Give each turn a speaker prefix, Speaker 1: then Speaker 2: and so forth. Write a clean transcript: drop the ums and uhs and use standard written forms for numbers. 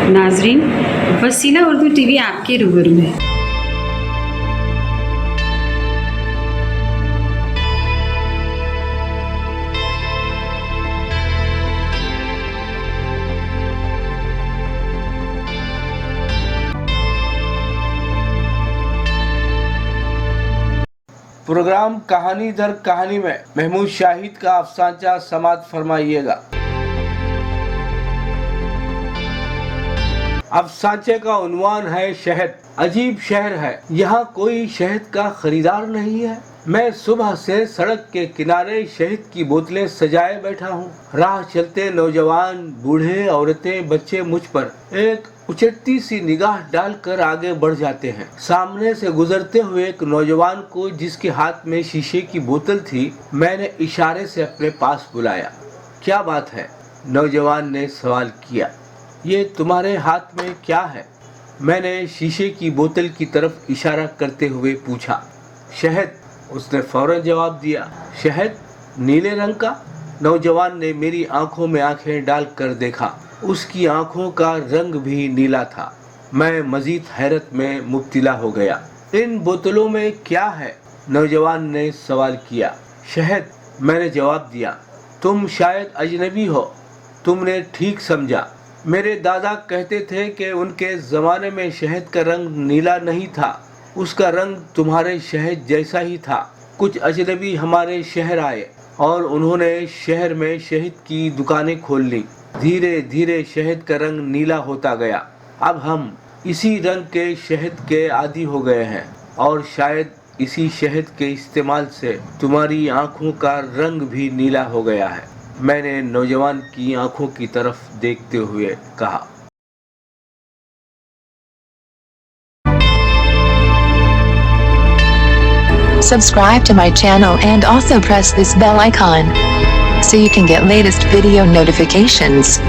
Speaker 1: नाजरीन, वसीला उर्दू टीवी आपके रूबरू है।
Speaker 2: प्रोग्राम कहानी दर कहानी में महमूद शाहिद का अफसाना समाअत फरमाइएगा। अफसाने का उन्वान है शहद। अजीब शहर है, यहाँ कोई शहद का खरीदार नहीं है। मैं सुबह से सड़क के किनारे शहद की बोतलें सजाए बैठा हूँ। राह चलते नौजवान, बूढ़े, औरतें, बच्चे मुझ पर एक उचटती सी निगाह डालकर आगे बढ़ जाते हैं। सामने से गुजरते हुए एक नौजवान को, जिसके हाथ में शीशे की बोतल थी, मैंने इशारे से अपने पास बुलाया। क्या बात है? नौजवान ने सवाल किया। ये तुम्हारे हाथ में क्या है? मैंने शीशे की बोतल की तरफ इशारा करते हुए पूछा। शहद, उसने फौरन जवाब दिया। शहद? नीले रंग का? नौजवान ने मेरी आंखों में आंखें डालकर देखा। उसकी आंखों का रंग भी नीला था। मैं मजीद हैरत में मुब्तला हो गया। इन बोतलों में क्या है? नौजवान ने सवाल किया। शहद, मैंने जवाब दिया। तुम शायद अजनबी हो। तुमने ठीक समझा। मेरे दादा कहते थे कि उनके ज़माने में शहद का रंग नीला नहीं था, उसका रंग तुम्हारे शहद जैसा ही था। कुछ अजनबी हमारे शहर आए और उन्होंने शहर में शहद की दुकानें खोल ली। धीरे धीरे शहद का रंग नीला होता गया। अब हम इसी रंग के शहद के आदी हो गए हैं और शायद इसी शहद के इस्तेमाल से तुम्हारी आंखों का रंग भी नीला हो गया है। मैंने नौजवान की आंखों की तरफ देखते हुए कहा।
Speaker 3: Subscribe to my channel and also press this bell icon so you can get latest video notifications.